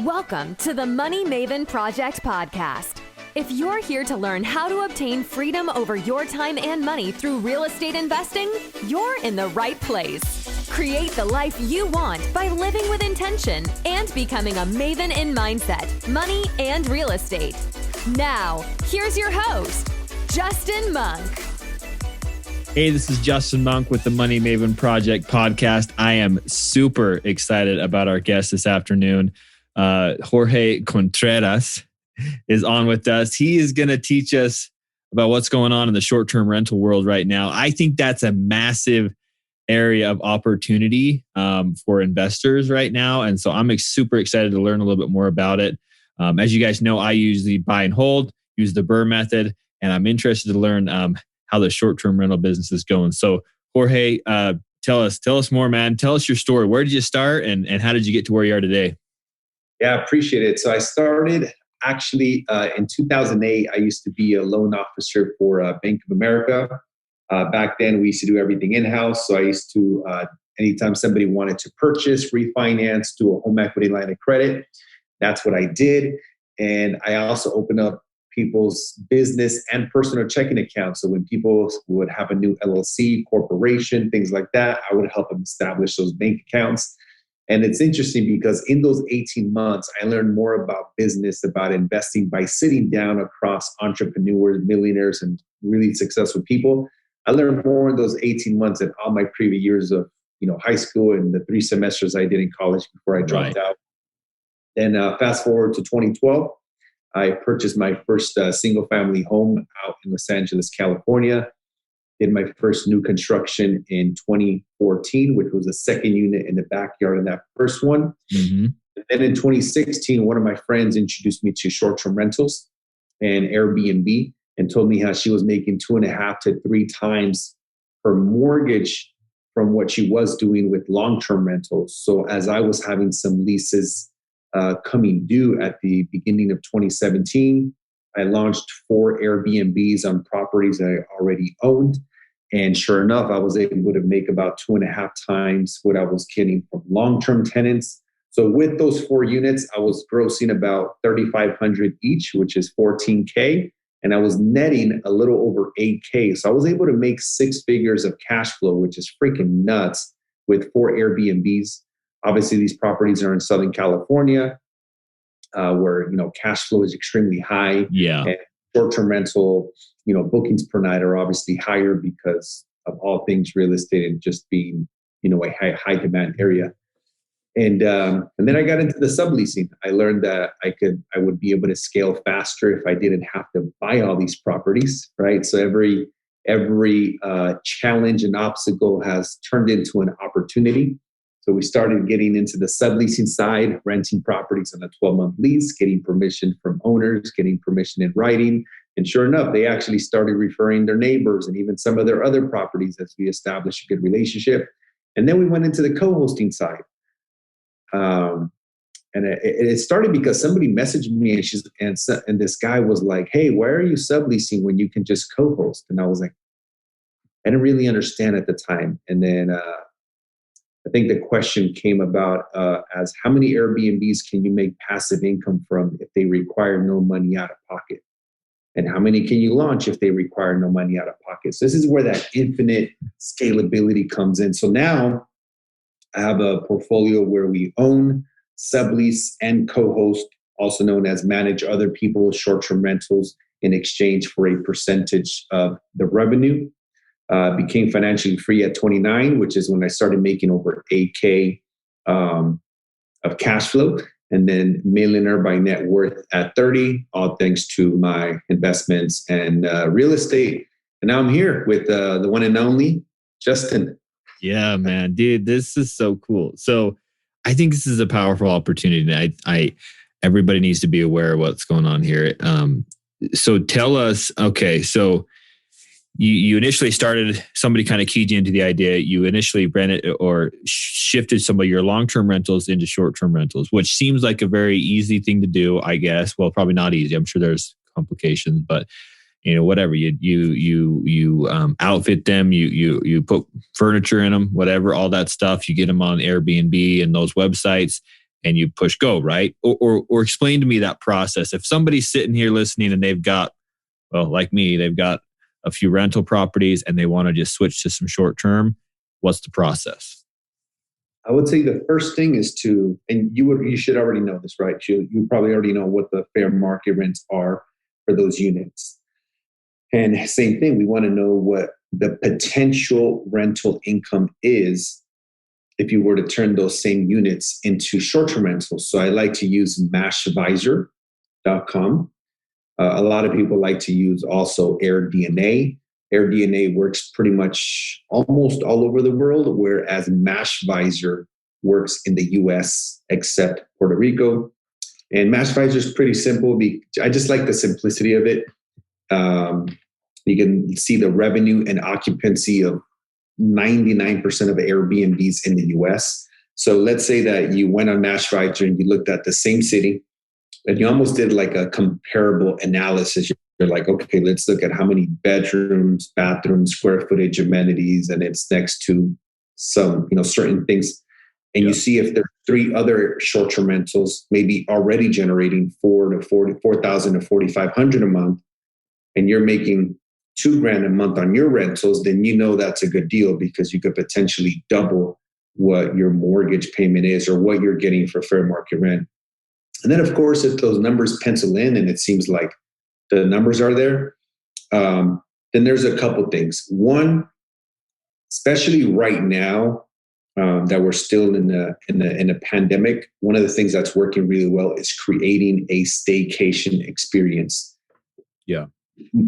Welcome to the Money Maven Project podcast. If you're here to learn how to obtain freedom over your time and money through real estate investing, you're in the right place. Create the life you want by living with intention and becoming a maven in mindset, money, and real estate. Now, here's your host, Justin Monk. Hey, this is Justin Monk with the Money Maven Project podcast. I am super excited about our guest this afternoon. Jorge Contreras is on with us. He is going to teach us about what's going on in the short-term rental world right now. I think that's a massive area of opportunity for investors right now. And so I'm super excited to learn a little bit more about it. As you guys know, I usually buy and hold, use the BRRRR method, and I'm interested to learn how the short-term rental business is going. So Jorge, tell us more, man. Tell us your story. Where did you start and how did you get to where you are today? Yeah, appreciate it. So I started actually in 2008. I used to be a loan officer for Bank of America. Back then, we used to do everything in-house. So I used to, anytime somebody wanted to purchase, refinance, do a home equity line of credit, that's what I did. And I also opened up people's business and personal checking accounts. So when people would have a new LLC, corporation, things like that, I would help them establish those bank accounts. And it's interesting because in those 18 months, I learned more about business, about investing by sitting down across entrepreneurs, millionaires, and really successful people. I learned more in those 18 months than all my previous years of high school and the 3 semesters I did in college before I dropped out. Then fast forward to 2012, I purchased my first single family home out in Los Angeles, California. Did my first new construction in 2014, which was a second unit in the backyard of that first one. Mm-hmm. And then in 2016, one of my friends introduced me to short-term rentals and Airbnb and told me how she was making 2.5 to 3 times her mortgage from what she was doing with long-term rentals. So as I was having some leases coming due at the beginning of 2017, I launched 4 Airbnbs on properties that I already owned. And sure enough, I was able to make about 2.5 times what I was getting from long-term tenants. So with those 4 units, I was grossing about $3,500 each, which is $14K. And I was netting a little over $8K. So I was able to make 6 figures of cash flow, which is freaking nuts, with 4 Airbnbs. Obviously, these properties are in Southern California, where cash flow is extremely high. Yeah. And short-term rental, bookings per night are obviously higher because of all things real estate and just being, a high demand area. And then I got into the subleasing. I learned that I would be able to scale faster if I didn't have to buy all these properties, right? So every challenge and obstacle has turned into an opportunity. So we started getting into the subleasing side, renting properties on a 12-month lease, getting permission from owners, getting permission in writing. And sure enough, they actually started referring their neighbors and even some of their other properties as we established a good relationship. And then we went into the co-hosting side. And it started because somebody messaged me and this guy was like, "Hey, why are you subleasing when you can just co-host?" And I was like, I didn't really understand at the time. And then I think the question came about as how many Airbnbs can you make passive income from if they require no money out of pocket? And how many can you launch if they require no money out of pocket? So this is where that infinite scalability comes in. So now I have a portfolio where we own, sublease, and co-host, also known as manage other people's short-term rentals in exchange for a percentage of the revenue. Became financially free at 29, which is when I started making over 8K of cash flow. And then millionaire by net worth at 30, all thanks to my investments and real estate. And now I'm here with the one and only Justin. Yeah, man, dude, this is so cool. So I think this is a powerful opportunity. Everybody needs to be aware of what's going on here. So tell us, okay, so you initially started, somebody kind of keyed you into the idea. You initially rented or shifted some of your long-term rentals into short-term rentals, which seems like a very easy thing to do, I guess. Well, probably not easy. I'm sure there's complications, but whatever. You outfit them, you put furniture in them, whatever, all that stuff. You get them on Airbnb and those websites, and you push go, right? Or explain to me that process. If somebody's sitting here listening and they've got, well, like me, they've got a few rental properties and they want to just switch to some short term, what's the process? I would say the first thing is to, and you should already know this, right? You probably already know what the fair market rents are for those units. And same thing, we want to know what the potential rental income is if you were to turn those same units into short-term rentals. So I like to use mashvisor.com. A lot of people like to use also AirDNA. AirDNA works pretty much almost all over the world, whereas MashVisor works in the US except Puerto Rico. And MashVisor is pretty simple. I just like the simplicity of it. You can see the revenue and occupancy of 99% of Airbnbs in the US. So let's say that you went on MashVisor and you looked at the same city and you almost did like a comparable analysis. You're like, okay, let's look at how many bedrooms, bathrooms, square footage, amenities, and it's next to some, certain things. And you see if there are 3 other short-term rentals, maybe already generating $4,000 to $4,500 a month, and you're making $2,000 a month on your rentals, then that's a good deal because you could potentially double what your mortgage payment is or what you're getting for fair market rent. And then, of course, if those numbers pencil in and it seems like the numbers are there, then there's a couple things. One, especially right now that we're still in a pandemic, one of the things that's working really well is creating a staycation experience. Yeah.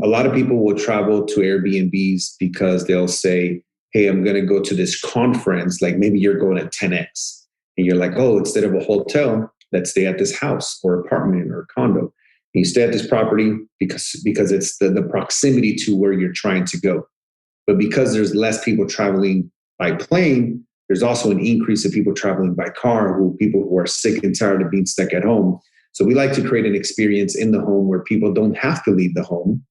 A lot of people will travel to Airbnbs because they'll say, hey, I'm going to go to this conference. Like maybe you're going at 10X and you're like, oh, instead of a hotel, let's stay at this house or apartment or condo. And you stay at this property because it's the proximity to where you're trying to go. But because there's less people traveling by plane, there's also an increase of people traveling by car, people who are sick and tired of being stuck at home. So we like to create an experience in the home where people don't have to leave the home.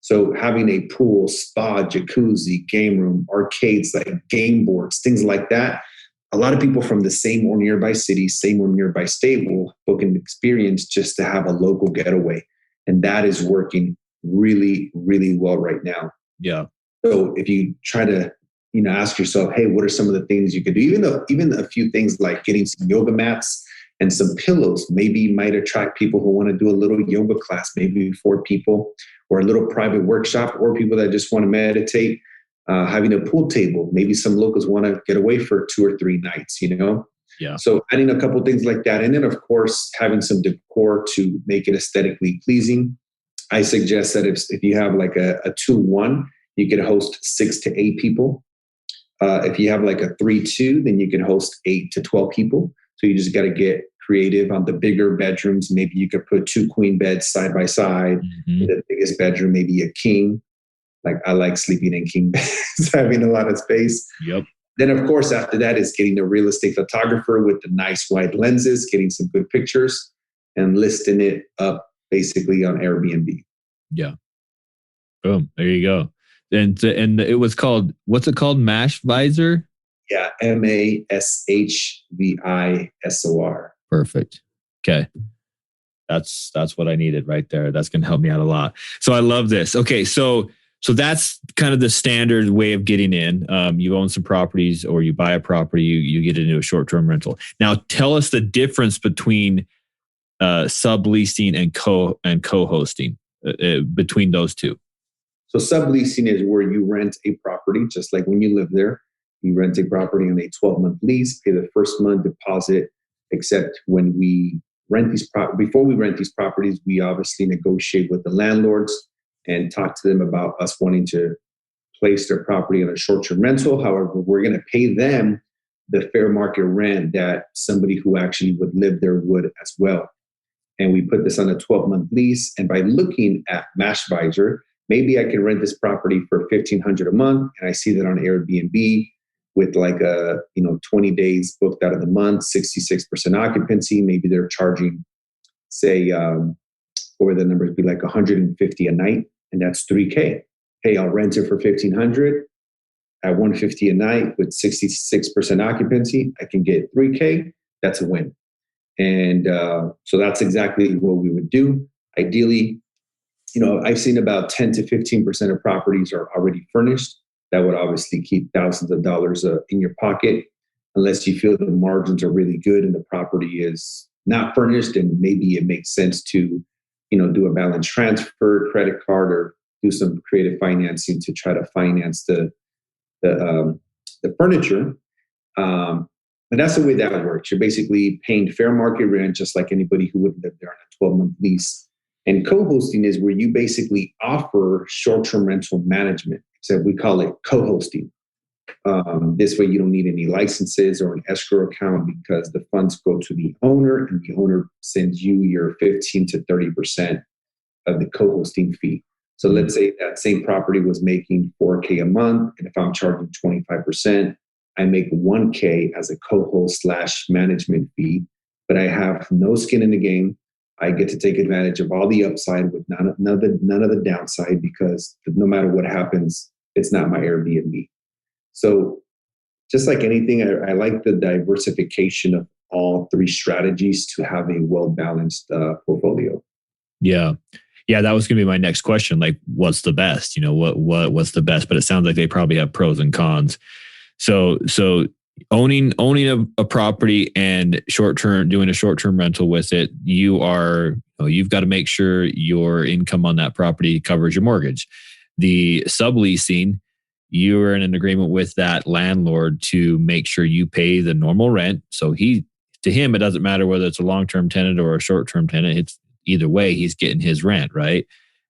So having a pool, spa, jacuzzi, game room, arcades, like game boards, things like that. A lot of people from the same or nearby city, same or nearby state will book an experience just to have a local getaway. And that is working really, really well right now. Yeah. So if you try to, ask yourself, hey, what are some of the things you could do? Even a few things like getting some yoga mats and some pillows maybe might attract people who want to do a little yoga class, maybe 4 people, or a little private workshop, or people that just want to meditate. Having a pool table, maybe some locals want to get away for 2 or 3 nights, Yeah. So adding a couple things like that. And then, of course, having some decor to make it aesthetically pleasing. I suggest that if you have like a 2-1, you can host 6 to 8 people. If you have like a 3-2, then you can host 8 to 12 people. So you just got to get creative on the bigger bedrooms. Maybe you could put 2 queen beds side by side. Mm-hmm. In the biggest bedroom, maybe a king. Like I like sleeping in king beds, having a lot of space. Yep. Then, of course, after that is getting a real estate photographer with the nice wide lenses, getting some good pictures, and listing it up basically on Airbnb. Yeah. Boom. There you go. And it was called, what's it called? MashVisor? Yeah. MashVisor. Perfect. Okay. That's what I needed right there. That's going to help me out a lot. So I love this. Okay. So that's kind of the standard way of getting in. You own some properties or you buy a property, you get into a short-term rental. Now tell us the difference between subleasing and co-hosting between those two. So subleasing is where you rent a property, just like when you live there. You rent a property on a 12-month lease, pay the first month deposit, except when we rent these before we rent these properties, we obviously negotiate with the landlords and talk to them about us wanting to place their property on a short-term rental. However, we're going to pay them the fair market rent that somebody who actually would live there would as well. And we put this on a 12-month lease. And by looking at MashVisor, maybe I can rent this property for $1,500 a month. And I see that on Airbnb with like 20 days booked out of the month, 66% occupancy. Maybe they're charging, say, what would the numbers be, like $150 a night, and that's $3,000. Hey, I'll rent it for $1,500 at $150 a night with 66% occupancy. I can get $3,000. That's a win. And so that's exactly what we would do. Ideally, I've seen about 10 to 15% of properties are already furnished. That would obviously keep thousands of dollars in your pocket, unless you feel the margins are really good and the property is not furnished, and maybe it makes sense to, do a balance transfer, credit card, or do some creative financing to try to finance the furniture. But that's the way that works. You're basically paying fair market rent, just like anybody who would live there on a 12-month lease. And co-hosting is where you basically offer short-term rental management. So we call it co-hosting. This way you don't need any licenses or an escrow account, because the funds go to the owner, and the owner sends you your 15 to 30% of the co-hosting fee. So let's say that same property was making $4K a month, and if I'm charging 25%, I make $1K as a co-host / management fee, but I have no skin in the game. I get to take advantage of all the upside with none of the downside, because no matter what happens, it's not my Airbnb. So just like anything, I like the diversification of all three strategies to have a well-balanced portfolio. Yeah. Yeah, that was going to be my next question. Like, what's the best? What's the best? But it sounds like they probably have pros and cons. So owning a property and doing a short-term rental with it, you've got to make sure your income on that property covers your mortgage. The subleasing, you are in an agreement with that landlord to make sure you pay the normal rent. So to him, it doesn't matter whether it's a long-term tenant or a short-term tenant. It's either way, he's getting his rent, right?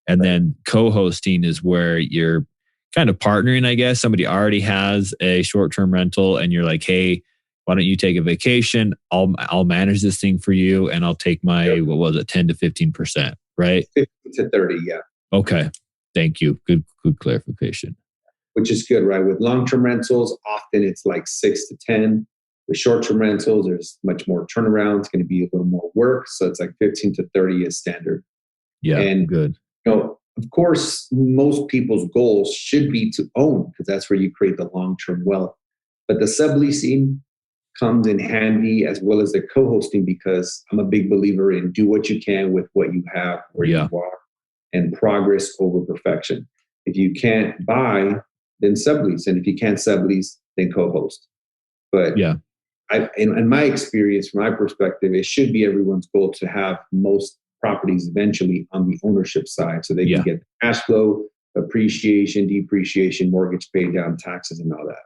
And then co-hosting is where you're kind of partnering, I guess. Somebody already has a short-term rental, and you're like, hey, why don't you take a vacation? I'll manage this thing for you, and I'll take my, 10 to 15%, right? 50 to 30, yeah. Okay. Thank you. Good clarification. Which is good, right? With long-term rentals, often it's like 6 to 10. With short-term rentals, there's much more turnaround. It's going to be a little more work. So it's like 15 to 30 is standard. Yeah, and good. Of course, most people's goals should be to own, because that's where you create the long-term wealth. But the subleasing comes in handy, as well as the co-hosting, because I'm a big believer in do what you can with what you have where you are, and progress over perfection. If you can't buy, then sublease. And if you can't sublease, then co-host. But in my experience, from my perspective, it should be everyone's goal to have most properties eventually on the ownership side, so they can get cash flow, appreciation, depreciation, mortgage pay down, taxes, and all that.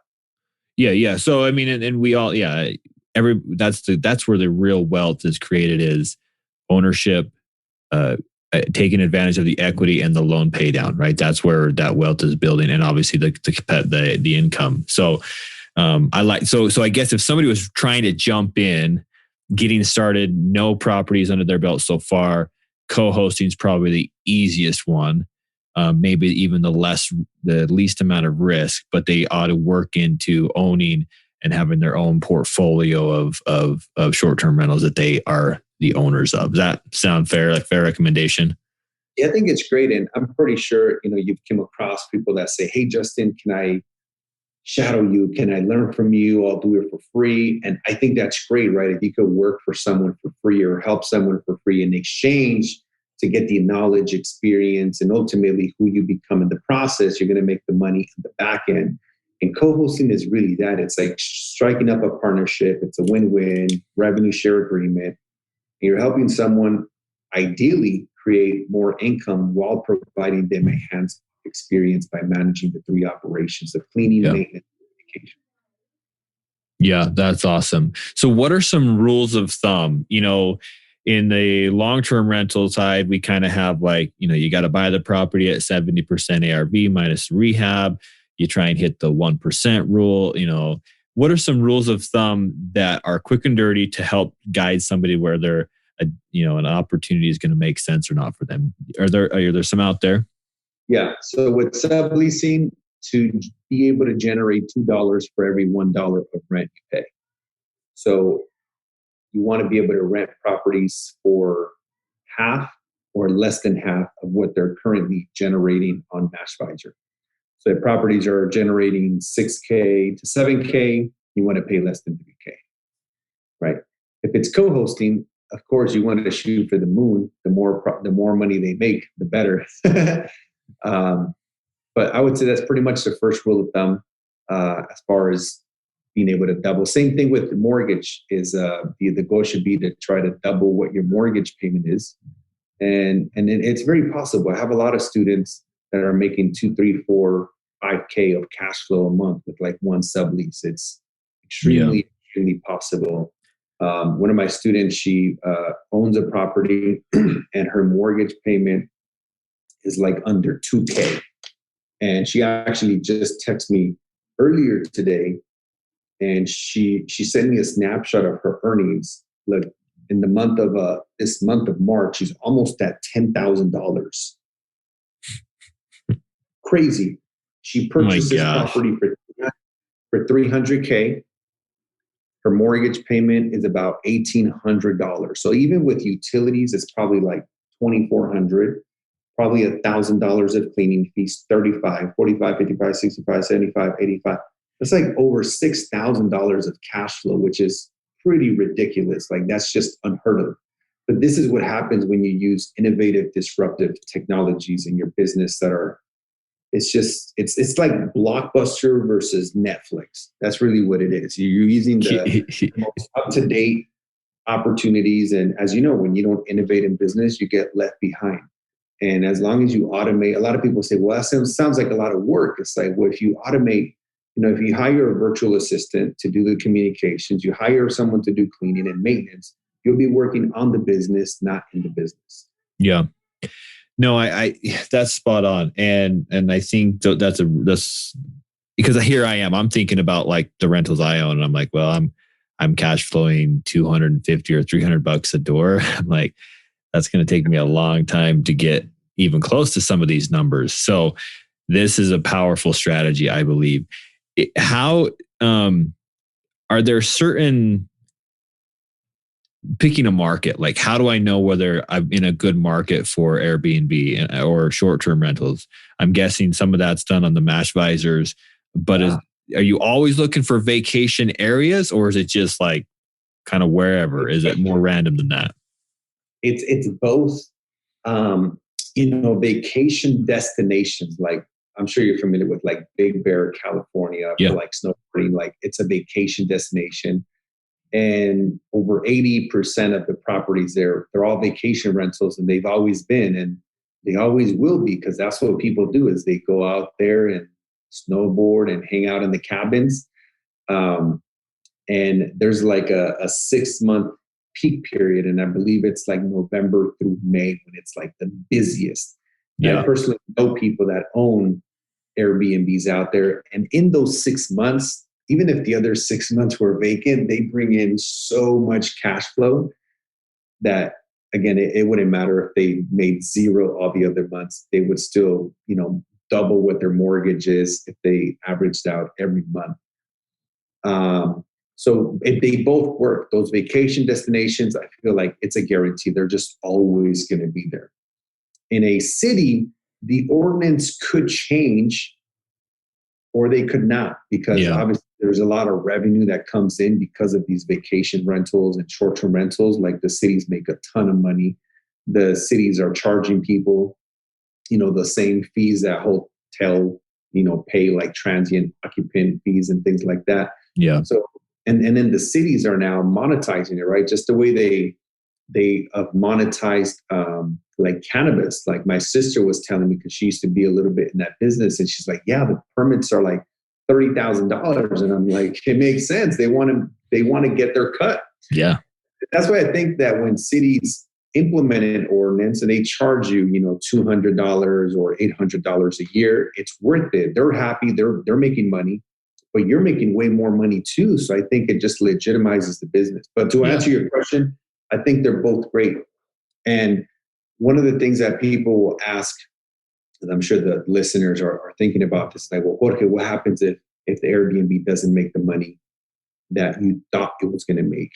Yeah. So I mean, and we all, that's where the real wealth is created, is ownership, taking advantage of the equity and the loan pay down, right? That's where that wealth is building, and obviously the income. So so I guess if somebody was trying to jump in, getting started, no properties under their belt so far, co-hosting is probably the easiest one. Maybe even the least amount of risk, but they ought to work into owning and having their own portfolio of short-term rentals that they are the owners of. Does that sound fair? Like fair recommendation? Yeah, I think it's great. And I'm pretty sure, you've come across people that say, hey, Justin, can I shadow you? Can I learn from you? I'll do it for free. And I think that's great, right? If you could work for someone for free or help someone for free in exchange to get the knowledge, experience, and ultimately who you become in the process, you're going to make the money in the back end. And co-hosting is really that. It's like striking up a partnership. It's a win-win revenue share agreement. And you're helping someone ideally create more income while providing them a hands experience by managing the three operations of cleaning, maintenance, and communication. Yeah, that's awesome. So what are some rules of thumb? In the long-term rental side, we kind of have you got to buy the property at 70% ARV minus rehab. You try and hit the 1% rule. What are some rules of thumb that are quick and dirty to help guide somebody where an opportunity is going to make sense or not for them? Are there some out there? Yeah. So with subleasing, to be able to generate $2 for every $1 of rent you pay. So you want to be able to rent properties for half or less than half of what they're currently generating on MashVisor. So if properties are generating 6K to 7K, you want to pay less than 3K, right? If it's co-hosting, of course, you want to shoot for the moon. The more money they make, the better. But I would say that's pretty much the first rule of thumb as far as being able to double. Same thing with the mortgage is the goal should be to try to double what your mortgage payment is. And it's very possible. I have a lot of students that are making 2, 3, 4, 5K of cash flow a month with like one sublease. It's extremely possible. One of my students, she owns a property and her mortgage payment is like under 2K. And she actually just texted me earlier today, and she sent me a snapshot of her earnings. Like in the month of this month of March, she's almost at $10,000. Crazy. She purchased this property for $300K. Her mortgage payment is about $1,800. So even with utilities, it's probably like $2,400. Probably $1,000 of cleaning fees, 35, 45, 55, 65, 75, 85. That's like over $6,000 of cash flow, which is pretty ridiculous. Like that's just unheard of. But this is what happens when you use innovative, disruptive technologies in your business that are, it's like Blockbuster versus Netflix. That's really what it is. You're using the most up-to-date opportunities. And as you know, when you don't innovate in business, you get left behind. And as long as you automate, a lot of people say, well, that sounds like a lot of work. It's like, well, if you automate, if you hire a virtual assistant to do the communications, you hire someone to do cleaning and maintenance, you'll be working on the business, not in the business. Yeah. No, I that's spot on. And I think that's because here I am, I'm thinking about like the rentals I own. And I'm like, well, I'm cash flowing $250 or $300 a door. I'm like, that's going to take me a long time to get even close to some of these numbers. So this is a powerful strategy, I believe. How are there certain picking a market? Like, how do I know whether I'm in a good market for Airbnb or short-term rentals? I'm guessing some of that's done on the Mashvisors, but are you always looking for vacation areas, or is it just like kind of wherever? Is it more random than that? It's both, vacation destinations. Like I'm sure you're familiar with like Big Bear, California, for like snowboarding. Like it's a vacation destination, and over 80% of the properties there, they're all vacation rentals, and they've always been, and they always will be, because that's what people do is they go out there and snowboard and hang out in the cabins. And there's like a 6-month peak period, and I believe it's like November through May when it's like the busiest. Yeah. I personally know people that own Airbnbs out there, and in those 6 months, even if the other 6 months were vacant, they bring in so much cash flow that, again, it wouldn't matter if they made zero all the other months. They would still, double what their mortgage is if they averaged out every month. So if they both work, those vacation destinations, I feel like it's a guarantee. They're just always going to be there. In a city, the ordinance could change or they could not, because obviously there's a lot of revenue that comes in because of these vacation rentals and short-term rentals. Like the cities make a ton of money. The cities are charging people, the same fees that hotel, pay, like transient occupant fees and things like that. Yeah. So, and then the cities are now monetizing it, right? Just the way they have monetized like cannabis. Like my sister was telling me, because she used to be a little bit in that business, and she's like, yeah, the permits are like $30,000. And I'm like, it makes sense. They want to get their cut. Yeah. That's why I think that when cities implement an ordinance and they charge you, $200 or $800 a year, it's worth it. They're happy. They're making money, but you're making way more money too. So I think it just legitimizes the business. But to answer your question, I think they're both great. And one of the things that people will ask, and I'm sure the listeners are thinking about this, like, well, Jorge, what happens if the Airbnb doesn't make the money that you thought it was going to make?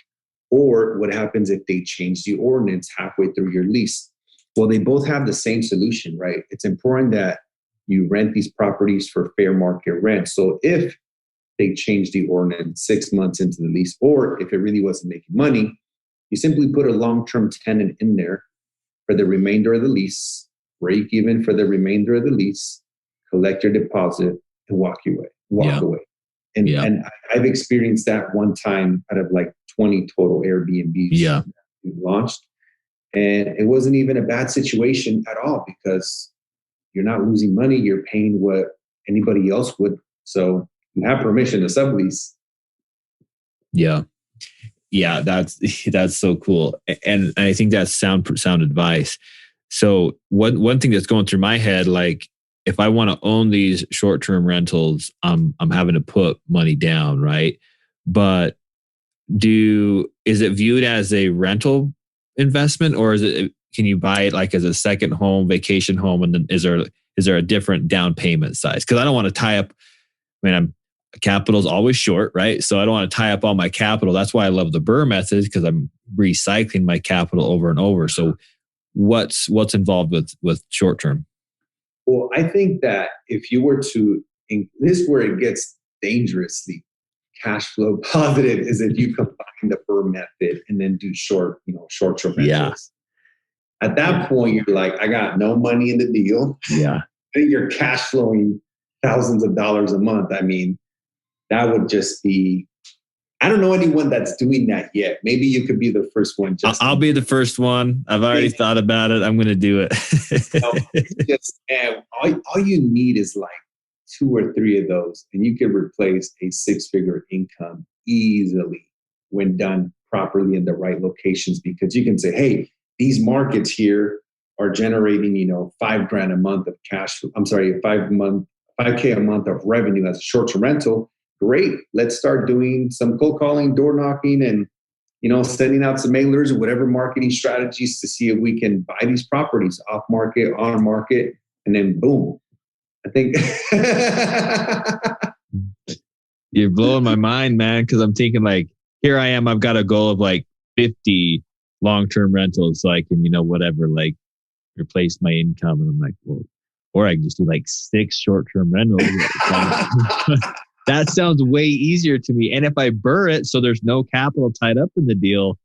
Or what happens if they change the ordinance halfway through your lease? Well, they both have the same solution, right? It's important that you rent these properties for fair market rent. So if they change the ordinance 6 months into the lease, or if it really wasn't making money, You simply put a long-term tenant in there for the remainder of the lease, break even for the remainder of the lease, collect your deposit, and walk away. And I've experienced that one time out of like 20 total Airbnbs we launched. And it wasn't even a bad situation at all because you're not losing money. You're paying what anybody else would. So you have permission to sublease. Yeah. Yeah, that's so cool. And I think that's sound advice. So one thing that's going through my head, like if I want to own these short-term rentals, I'm having to put money down, right? But is it viewed as a rental investment, or can you buy it like as a second home, vacation home, and then is there a different down payment size? Because I don't want to tie up. Capital's always short, right? So I don't want to tie up all my capital. That's why I love the BRRRR method, because I'm recycling my capital over and over. So what's involved with short term? Well, I think that if you were to, this is where it gets dangerously cash flow positive, is if you combine the BRRRR method and then do short-term rentals. At that point, you're like, I got no money in the deal. Yeah. You're cash flowing thousands of dollars a month. I mean, that would just be, I don't know anyone that's doing that yet. Maybe you could be the first one. I'll be the first one. I've already thought about it. I'm going to do it. All you need is like 2 or 3 of those, and you can replace a 6-figure income easily when done properly in the right locations, because you can say, hey, these markets here are generating, $5,000 a month of cash. I'm sorry, $5K a month of revenue as a short-term rental. Great. Let's start doing some cold calling, door knocking, and, sending out some mailers or whatever marketing strategies to see if we can buy these properties off market, on market, and then boom. I think you're blowing my mind, man. Cause I'm thinking like, here I am, I've got a goal of like 50 long-term rentals. So I can, like replace my income. And I'm like, well, or I can just do like 6 short-term rentals. That sounds way easier to me. And if I BRRRR it, so there's no capital tied up in the deal,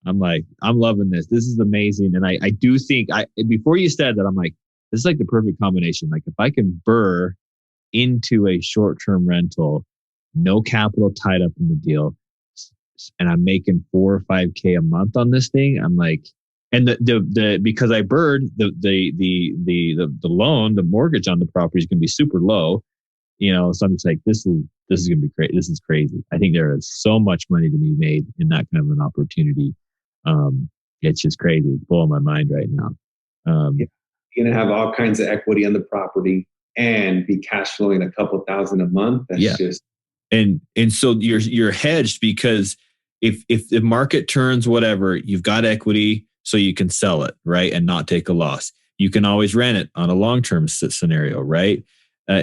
I'm like, I'm loving this. This is amazing. And I do think before you said that, I'm like, this is like the perfect combination. Like if I can BRRRR into a short-term rental, no capital tied up in the deal, and I'm making 4 or 5K a month on this thing, I'm like, and the because I BRRR'd the loan, the mortgage on the property is going to be super low. So I'm just like, this is going to be great. This is crazy. I think there is so much money to be made in that kind of an opportunity. It's just crazy. It's blowing my mind right now. You're going to have all kinds of equity on the property and be cash flowing a couple thousand a month. That's just. And so you're hedged, because if the market turns whatever, you've got equity so you can sell it, right? And not take a loss. You can always rent it on a long-term scenario, right?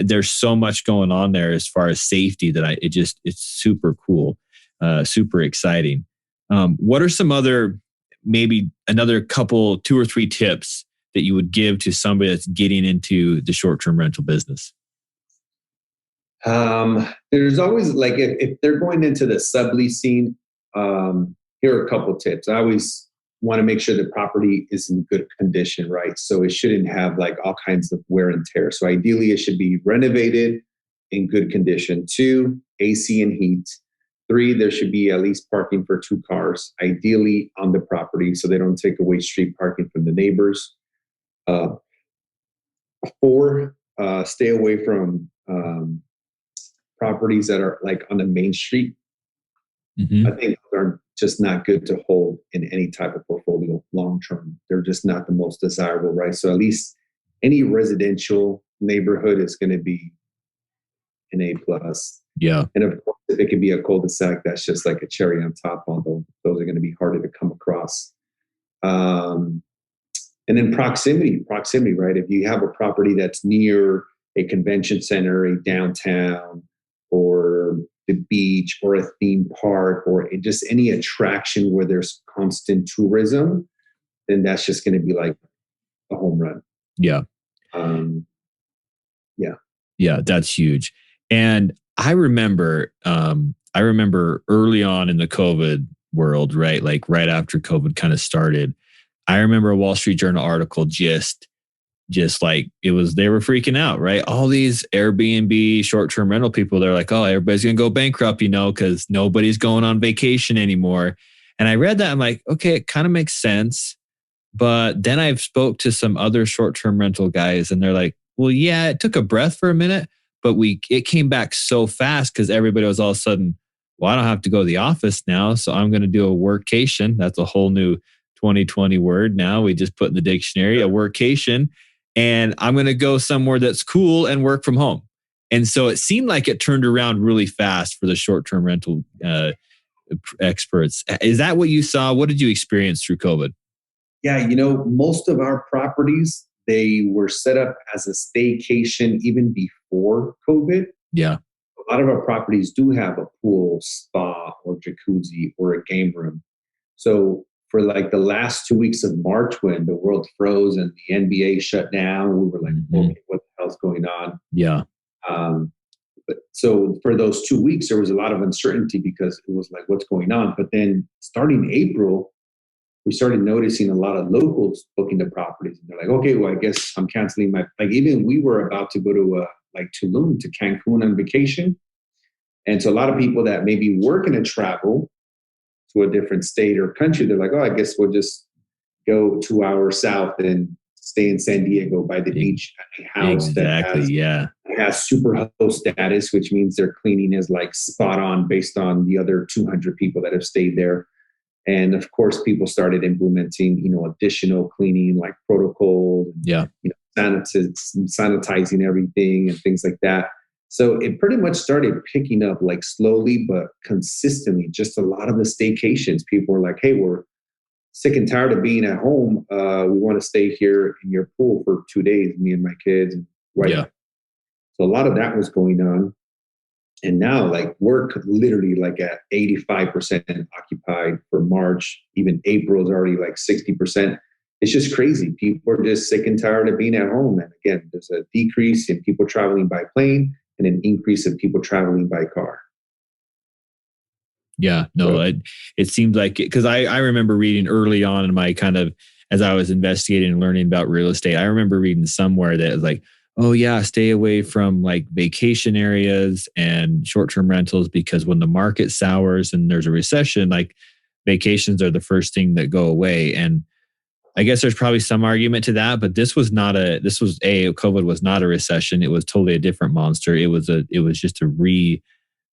There's so much going on there as far as safety that it's super cool, super exciting. What are some other, maybe another couple, 2 or 3 tips that you would give to somebody that's getting into the short-term rental business? There's always like, if they're going into the subleasing, here are a couple tips. I always want to make sure the property is in good condition, right? So it shouldn't have like all kinds of wear and tear. So ideally it should be renovated in good condition. 2, AC and heat. 3, there should be at least parking for 2 cars, ideally on the property, so they don't take away street parking from the neighbors. 4, stay away from properties that are like on the main street. Mm-hmm. I think they're just not good to hold in any type of portfolio long term. They're just not the most desirable, right? So at least any residential neighborhood is going to be an A+. Yeah. And of course, if it could be a cul-de-sac, that's just like a cherry on top, although those are going to be harder to come across. And then proximity, right? If you have a property that's near a convention center, a downtown, or the beach, or a theme park, or just any attraction where there's constant tourism, then that's just going to be like a home run. Yeah. Yeah, that's huge. And I remember early on in the COVID, world, right? Like right after COVID kind of started. I remember a Wall Street Journal article just like they were freaking out, right? All these Airbnb short-term rental people, they're like, oh, everybody's going to go bankrupt, because nobody's going on vacation anymore. And I read that. I'm like, okay, it kind of makes sense. But then I've spoke to some other short-term rental guys and they're like, well, yeah, it took a breath for a minute, but it came back so fast because everybody was all of a sudden, well, I don't have to go to the office now. So I'm going to do a workcation. That's a whole new 2020 word now. We just put in the dictionary, a workation. And I'm going to go somewhere that's cool and work from home. And so it seemed like it turned around really fast for the short-term rental experts. Is that what you saw? What did you experience through COVID? Yeah, most of our properties, they were set up as a staycation even before COVID. Yeah. A lot of our properties do have a pool, spa, or jacuzzi, or a game room. So for like the last 2 weeks of March when the world froze and the NBA shut down, we were like, okay, what the hell's going on? Yeah. But so for those 2 weeks, there was a lot of uncertainty because it was like, what's going on? But then starting April, we started noticing a lot of locals booking the properties. And they're like, okay, well, I guess I'm canceling even we were about to go to Tulum, to Cancun on vacation. And so a lot of people that maybe were going to travel to a different state or country, they're like, oh, I guess we'll just go 2 hours south and stay in San Diego by the beach at a house that has super host status, which means their cleaning is like spot on based on the other 200 people that have stayed there. And of course, people started implementing, additional cleaning like protocols, sanitizing everything and things like that. So it pretty much started picking up like slowly, but consistently. Just a lot of the staycations, people were like, hey, we're sick and tired of being at home. We want to stay here in your pool for 2 days, me and my kids. Yeah. So a lot of that was going on. And now like we're literally like at 85% occupied for March. Even April is already like 60%. It's just crazy. People are just sick and tired of being at home. And again, there's a decrease in people traveling by plane and an increase of people traveling by car. Yeah, no, it seems like it, because I remember reading early on in my kind of, as I was investigating and learning about real estate, I remember reading somewhere that was like, oh yeah, stay away from like vacation areas and short-term rentals because when the market sours and there's a recession, like vacations are the first thing that go away. And I guess there's probably some argument to that, but COVID was not a recession. It was totally a different monster. It was just a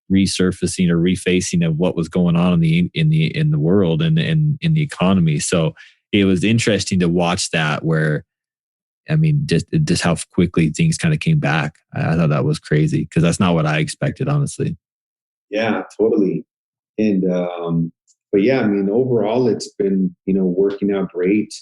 resurfacing or refacing of what was going on in the world and in the economy. So it was interesting to watch that where, I mean, just how quickly things kind of came back. I thought that was crazy because that's not what I expected, honestly. Yeah, totally. And, but yeah, I mean, overall, it's been, working out great.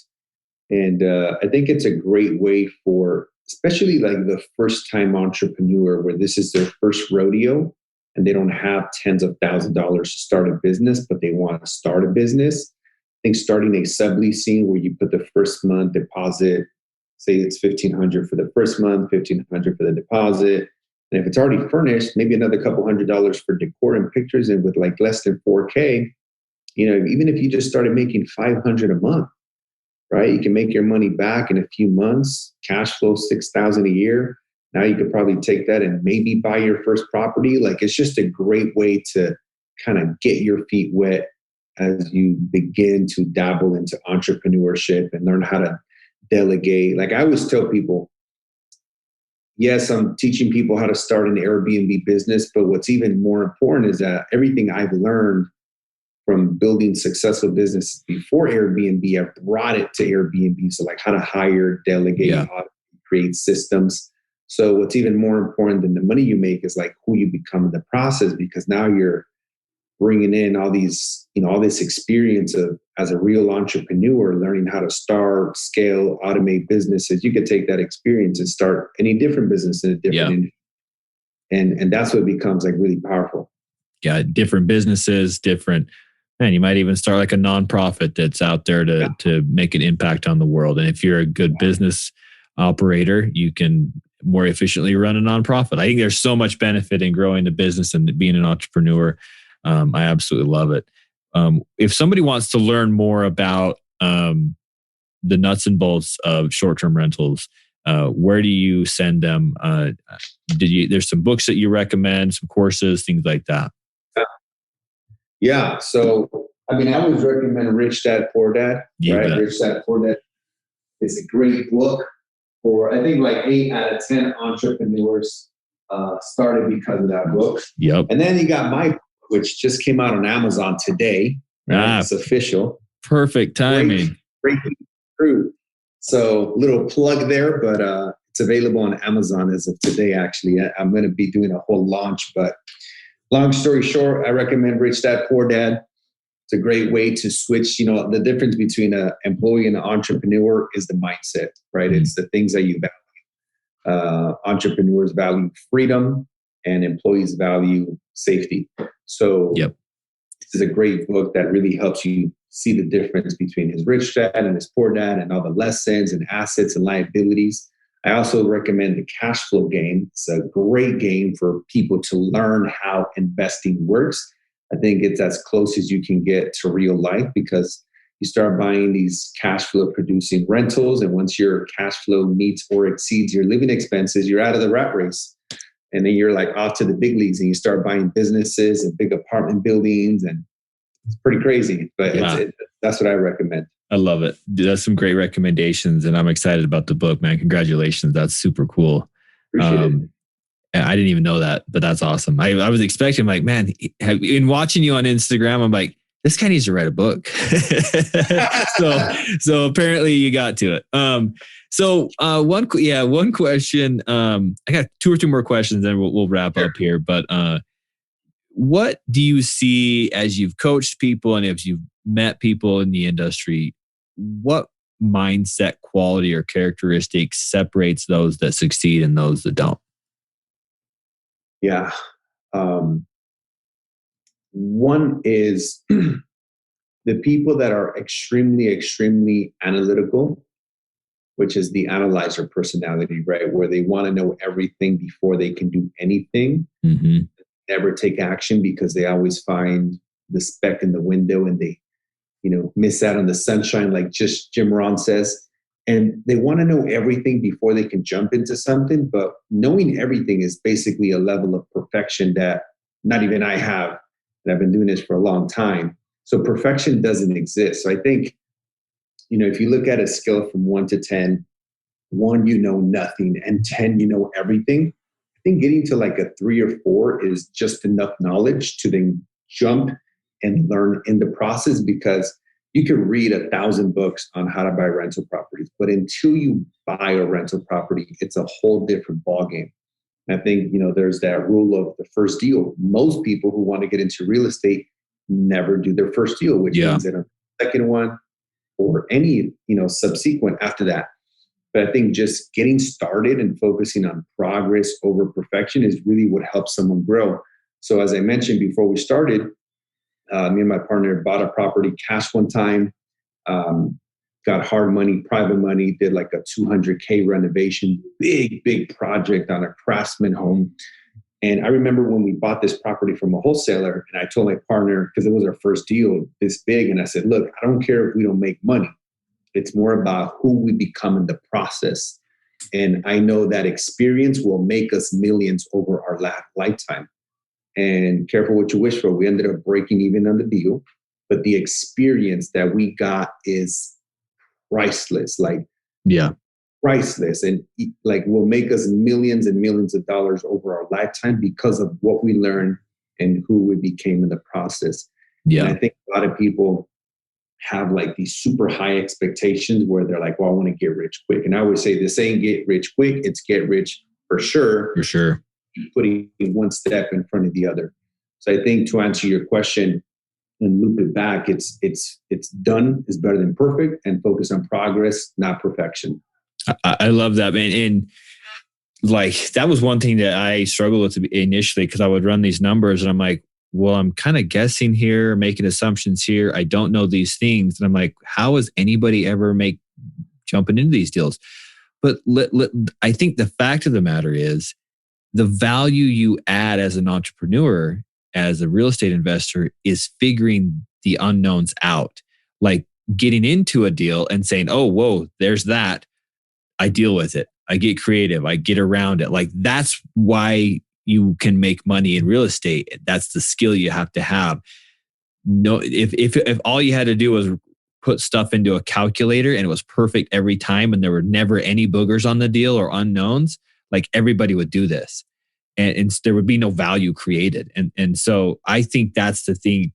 And I think it's a great way for, especially like the first time entrepreneur where this is their first rodeo and they don't have tens of thousands of dollars to start a business, but they want to start a business. I think starting a subleasing where you put the first month deposit, say it's $1,500 for the first month, $1,500 for the deposit. And if it's already furnished, maybe another couple $100 for decor and pictures. And with like less than $4,000, even if you just started making $500 a month, right? You can make your money back in a few months, cash flow $6,000 a year. Now you could probably take that and maybe buy your first property. Like it's just a great way to kind of get your feet wet as you begin to dabble into entrepreneurship and learn how to delegate. Like I always tell people, yes, I'm teaching people how to start an Airbnb business, but what's even more important is that everything I've learned from building successful businesses before Airbnb, I've brought it to Airbnb. So like how to hire, delegate, how to create systems. So what's even more important than the money you make is like who you become in the process, because now you're bringing in all these, all this experience of as a real entrepreneur, learning how to start, scale, automate businesses. You could take that experience and start any different business in a different industry. And that's what becomes like really powerful. Yeah, different businesses, man, you might even start like a nonprofit that's out there to make an impact on the world. And if you're a good business operator, you can more efficiently run a nonprofit. I think there's so much benefit in growing the business and being an entrepreneur. I absolutely love it. if somebody wants to learn more about the nuts and bolts of short-term rentals, where do you send them? There's some books that you recommend, some courses, things like that. Yeah. So, I mean, I always recommend Rich Dad, Poor Dad, right? Rich Dad, Poor Dad is a great book for, I think, like 8 out of 10 entrepreneurs started because of that book. Yep. And then you got my book, which just came out on Amazon today. Right? It's official. Perfect timing. Great truth. So, little plug there, but it's available on Amazon as of today, actually. I'm going to be doing a whole launch, but long story short, I recommend Rich Dad, Poor Dad. It's a great way to switch. You know, the difference between an employee and an entrepreneur is the mindset, right? Mm-hmm. It's the things that you value. Entrepreneurs value freedom and employees value safety. So this is a great book that really helps you see the difference between his rich dad and his poor dad and all the lessons and assets and liabilities. I also recommend the cash flow game. It's a great game for people to learn how investing works. I think it's as close as you can get to real life because you start buying these cash flow producing rentals. And once your cash flow meets or exceeds your living expenses, you're out of the rat race. And then you're like off to the big leagues and you start buying businesses and big apartment buildings. And it's pretty crazy, but that's what I recommend. I love it. That's some great recommendations. And I'm excited about the book, man. Congratulations. That's super cool. Appreciate it. I didn't even know that, but that's awesome. I was expecting, like, man, in watching you on Instagram, I'm like, this guy needs to write a book. so apparently you got to it. One question. I got 2 or 3 more questions, then we'll wrap up here. But what do you see as you've coached people and as you've met people in the industry? What mindset quality or characteristics separates those that succeed and those that don't? Yeah. One is the people that are extremely, extremely analytical, which is the analyzer personality, right? Where they want to know everything before they can do anything. Mm-hmm. Never take action because they always find the speck in the window and they, miss out on the sunshine, like just Jim Rohn says. And they want to know everything before they can jump into something. But knowing everything is basically a level of perfection that not even I have. And I've been doing this for a long time. So perfection doesn't exist. So I think, if you look at a scale from 1 to 10, 1, you know nothing, and 10, you know everything. I think getting to like a 3 or 4 is just enough knowledge to then jump and learn in the process, because you could read 1,000 books on how to buy rental properties, but until you buy a rental property, it's a whole different ballgame. And I think, there's that rule of the first deal. Most people who want to get into real estate never do their first deal, which means they don't do the second one or any, subsequent after that. But I think just getting started and focusing on progress over perfection is really what helps someone grow. So as I mentioned before we started, me and my partner bought a property cash one time, got hard money, private money, did like a $200K renovation, big project on a craftsman home. And I remember when we bought this property from a wholesaler, and I told my partner, because it was our first deal this big, and I said, look, I don't care if we don't make money. It's more about who we become in the process. And I know that experience will make us millions over our lifetime. And careful what you wish for. We ended up breaking even on the deal, but the experience that we got is priceless, priceless, and will make us millions and millions of dollars over our lifetime because of what we learned and who we became in the process. Yeah. And I think a lot of people have like these super high expectations where they're like, well, I want to get rich quick. And I always say this ain't get rich quick, it's get rich for sure. For sure. Putting one step in front of the other. So I think to answer your question and loop it back, it's done is better than perfect, and focus on progress, not perfection. I love that, man. And like, that was one thing that I struggled with initially, because I would run these numbers and I'm like, well, I'm kind of guessing here, making assumptions here. I don't know these things. And I'm like, how is anybody ever jumping into these deals? But I think the fact of the matter is, the value you add as an entrepreneur as a real estate investor is figuring the unknowns out, like getting into a deal and saying, oh, whoa, there's that. I deal with it. I get creative. I get around it. Like that's why you can make money in real estate. That's the skill you have to have. No, if all you had to do was put stuff into a calculator and it was perfect every time and there were never any boogers on the deal or unknowns, like everybody would do this. And there would be no value created. And so I think that's the thing.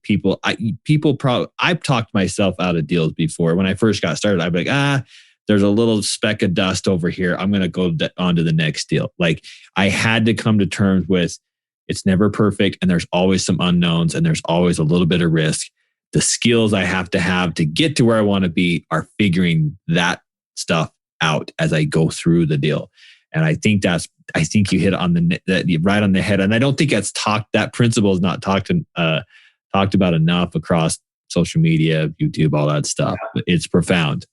I've talked myself out of deals before. When I first got started, I'd be like, there's a little speck of dust over here. I'm going to go on to the next deal. Like I had to come to terms with it's never perfect and there's always some unknowns and there's always a little bit of risk. The skills I have to get to where I want to be are figuring that stuff out as I go through the deal. And I think you hit on right on the head. And I don't think that principle is not talked about enough across social media, YouTube, all that stuff. But it's profound.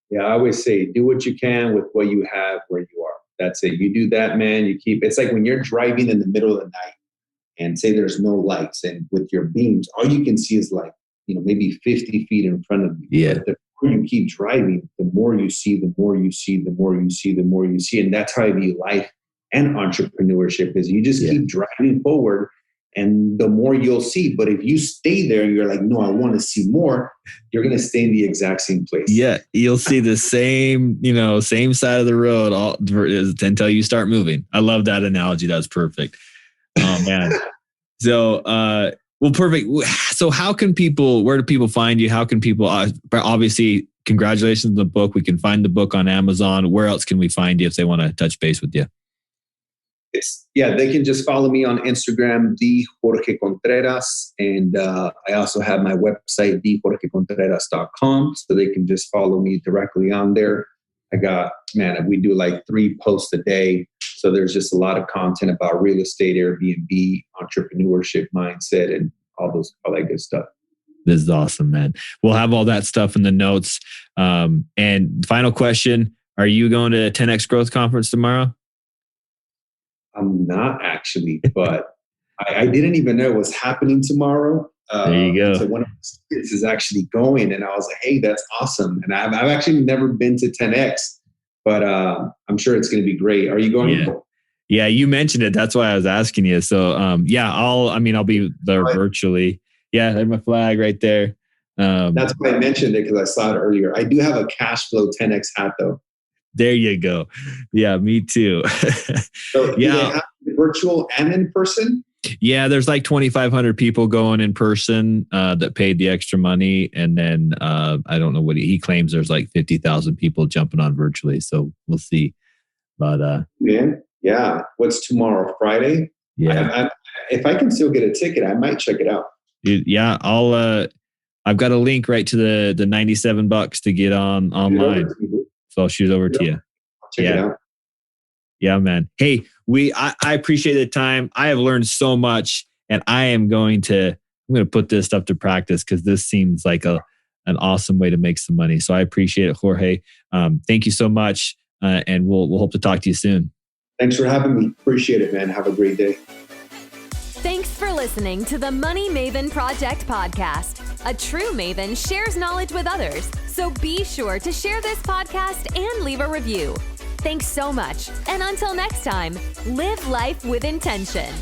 Yeah, I always say, do what you can with what you have where you are. That's it. You do that, man. It's like when you're driving in the middle of the night and say there's no lights and with your beams, all you can see is like, maybe 50 feet in front of you. Yeah. But the more you keep driving, the more you see, the more you see, the more you see, the more you see. And that's how I view life and entrepreneurship is. You just keep driving forward and the more you'll see. But if you stay there, you're like, no, I want to see more. You're going to stay in the exact same place. Yeah. You'll see the same side of the road until you start moving. I love that analogy. That's perfect. Oh man. So, well, perfect. So where do people find you? How can people, obviously, congratulations on the book. We can find the book on Amazon. Where else can we find you if they want to touch base with you? They can just follow me on Instagram, the Jorge Contreras. And I also have my website, thejorgecontreras.com. So they can just follow me directly on there. We do like 3 posts a day. So there's just a lot of content about real estate, Airbnb, entrepreneurship mindset, and all that good stuff. This is awesome, man. We'll have all that stuff in the notes. And final question, are you going to a 10X Growth Conference tomorrow? I'm not actually, but I didn't even know it was happening tomorrow. There you go. So one of my students is actually going and I was like, hey, that's awesome. And I've actually never been to 10X, but I'm sure it's going to be great. Are you going? Yeah, you mentioned it. That's why I was asking you. So I'll be there virtually. Yeah, there's my flag right there. That's why I mentioned it because I saw it earlier. I do have a cash flow 10X hat though. There you go. Yeah, me too. So do they have virtual and in person? Yeah, there's like 2,500 people going in person that paid the extra money. And then I don't know what he claims there's like 50,000 people jumping on virtually. So we'll see. But yeah. What's tomorrow? Friday? Yeah. If I can still get a ticket, I might check it out. Yeah, I've got a link right to the $97 to get online. So I'll shoot it over to you. I'll check it out. Yeah, man. Hey, I appreciate the time. I have learned so much, and I'm going to put this stuff to practice because this seems like an awesome way to make some money. So I appreciate it, Jorge. Thank you so much, and we'll hope to talk to you soon. Thanks for having me. Appreciate it, man. Have a great day. Thanks for listening to the Money Maven Project podcast. A true Maven shares knowledge with others, so be sure to share this podcast and leave a review. Thanks so much, and until next time, live life with intention.